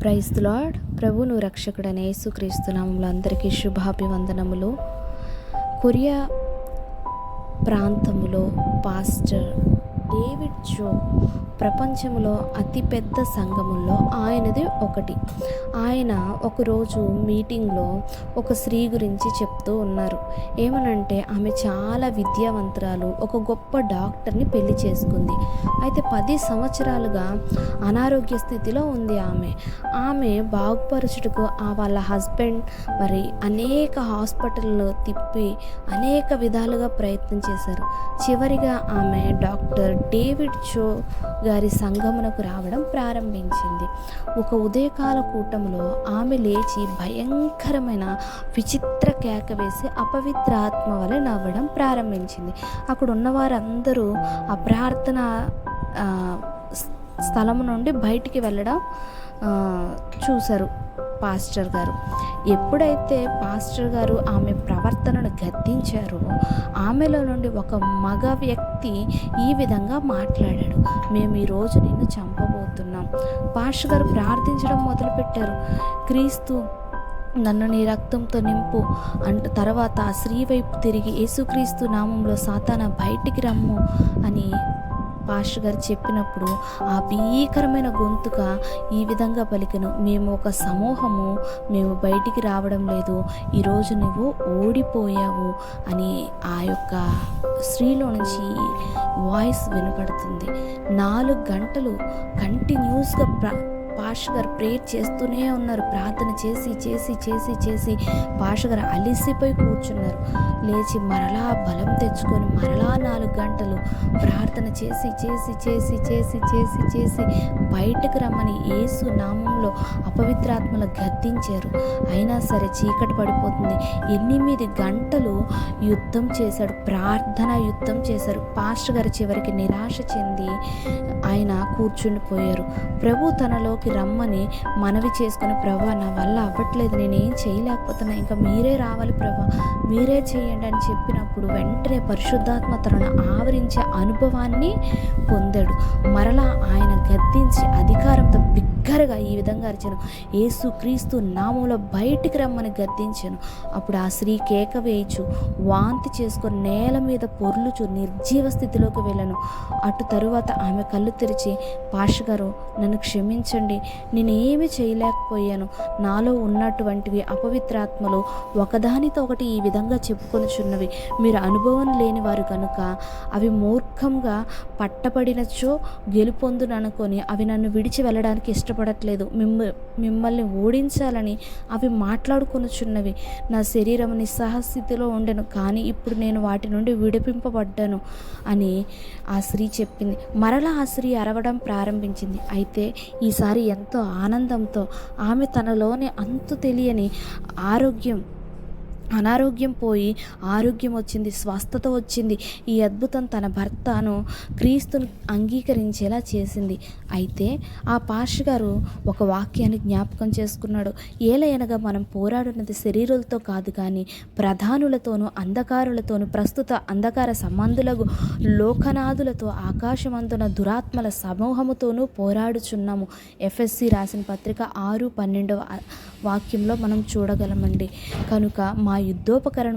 Praise the lord. ప్రభువును రక్షకుడైన యేసుక్రీస్తు నామములో అందరికీ శుభాభివందనములు. కొరియా ప్రాంతములో పాస్టర్ డేవిడ్ జో ప్రపంచంలో అతిపెద్ద సంఘముల్లో ఆయనది ఒకటి. ఆయన ఒకరోజు మీటింగ్లో ఒక స్త్రీ గురించి చెప్తూ ఉన్నారు. ఏమనంటే ఆమె చాలా విద్యావంతురాలు, ఒక గొప్ప డాక్టర్ని పెళ్లి చేసుకుంది. అయితే 10 సంవత్సరాలుగా అనారోగ్య స్థితిలో ఉంది. ఆమె బాగుపరచుటకు వాళ్ళ హస్బెండ్ మరి అనేక హాస్పిటల్లో తిప్పి అనేక విధాలుగా ప్రయత్నం చేశారు. చివరిగా ఆమె డాక్టర్ డేవిడ్ జో గారి సంఘమునకు రావడం ప్రారంభించింది. ఒక ఉదయకాల కూటంలో ఆమె లేచి భయంకరమైన విచిత్ర కేక వేసి అపవిత్ర ఆత్మ వలె నవ్వడం ప్రారంభించింది. అక్కడ ఉన్న వారందరూ ఆ ప్రార్థన స్థలము నుండి బయటికి వెళ్ళడం చూశారు పాస్టర్ గారు. ఎప్పుడైతే పాస్టర్ గారు ఆమె ప్రవర్తనను గద్దించారో ఆమెలో నుండి ఒక మగ వ్యక్తి ఈ విధంగా మాట్లాడాడు, మేము ఈరోజు నిన్ను చంపబోతున్నాం. పాస్టర్ గారు ప్రార్థించడం మొదలుపెట్టారు. క్రీస్తు నన్ను నీ రక్తంతో నింపు తర్వాత ఆ స్త్రీ వైపు తిరిగి యేసుక్రీస్తు నామంలో సాతానా బయటికి రమ్ము అని పాస్టర్ గారు చెప్పినప్పుడు ఆ భీకరమైన గొంతుక ఈ విధంగా పలికెను, మేము ఒక సమూహము, మేము బయటికి రావడం లేదు, ఈరోజు నువ్వు ఓడిపోయావు అని ఆ యొక్క స్త్రీలో నుంచి వాయిస్ వినపడుతుంది. 4 గంటలు కంటిన్యూస్గా పాస్టర్ గారు ప్రేయర్ చేస్తూనే ఉన్నారు. ప్రార్థన చేసి చేసి చేసి చేసి పాస్టర్ గారు అలిసిపోయి కూర్చున్నారు. లేచి మరలా బలం తెచ్చుకొని మరలా 4 గంటలు ప్రార్థన చేసి చేసి చేసి చేసి చేసి చేసి బయటకు రమ్మని యేసు నామంలో అపవిత్రాత్మలు గద్దించారు. అయినా సరే చీకటి పడిపోతుంది. 8 గంటలు యుద్ధం చేశాడు, ప్రార్థన యుద్ధం చేశారు. పాస్టర్ గారు చివరికి నిరాశ చెంది ఆయన కూర్చుండిపోయారు. ప్రభు తనలోకి రమ్మని మనవి చేసుకుని, ప్రభా నా వల్ల అవ్వట్లేదు, నేనేం చేయలేకపోతున్నా, ఇంకా మీరే రావాలి ప్రభా, మీరే చేయండి అని చెప్పినప్పుడు వెంటనే పరిశుద్ధాత్మ తనను ఆవరించే అనుభవాన్ని పొందాడు. మరలా ఆయన గద్దించి అధికారంతో బిగ్గరగా ఈ విధంగా అరిచాను, యేసుక్రీస్తు నామంలో బయటికి రమ్మని గద్దించాను. అప్పుడు ఆ స్త్రీ కేక వేయచ్చు, వాంతి చేసుకొని నేల మీద పొర్లుచు నిర్జీవ స్థితిలోకి వెళ్ళను. అటు తరువాత ఆమె కళ్ళు తెరిచి, పాస్టర్ గారు నన్ను క్షమించండి, నేనేమి చేయలేకపోయాను, నాలో ఉన్నటువంటివి అపవిత్రాత్మలు ఒకదానితో ఒకటి ఈ విధంగా చెప్పుకొనిచున్నవి, మీరు అనుభవం లేని వారు కనుక అవి మూర్ఖంగా పట్టబడినచో గెలుపొందుననుకొని అవి నన్ను విడిచి వెళ్ళడానికి ఇష్టపడట్లేదు, మిమ్మల్ని ఓడించాలని అవి మాట్లాడుకొనుచున్నవి. నా శరీరం నిస్సహస్థితిలో ఉండెను, కానీ ఇప్పుడు నేను వాటి నుండి విడిపింపబడ్డాను అని ఆ స్త్రీ చెప్పింది. మరలా ఆ స్త్రీ అరవడం ప్రారంభించింది. అయితే ఈసారి ఎంతో ఆనందంతో ఆమె తనలోని అంతు తెలియని అనారోగ్యం పోయి ఆరోగ్యం వచ్చింది, స్వస్థత వచ్చింది. ఈ అద్భుతం తన భర్తను క్రీస్తును అంగీకరించేలా చేసింది. అయితే ఆ పాస్టర్ గారు ఒక వాక్యాన్ని జ్ఞాపకం చేసుకున్నాడు, ఏలయనగా మనం పోరాడున్నది శరీరులతో కాదు కానీ ప్రధానులతోనూ అంధకారులతోనూ ప్రస్తుత అంధకార సంబంధులకు లోకనాథులతో ఆకాశమందున దురాత్మల సమూహముతోనూ పోరాడుచున్నాము. ఎఫ్ఎస్సి రాసిన పత్రిక 6:12 వాక్యంలో మనం చూడగలమండి. కనుక మా యుద్ధోపకరణం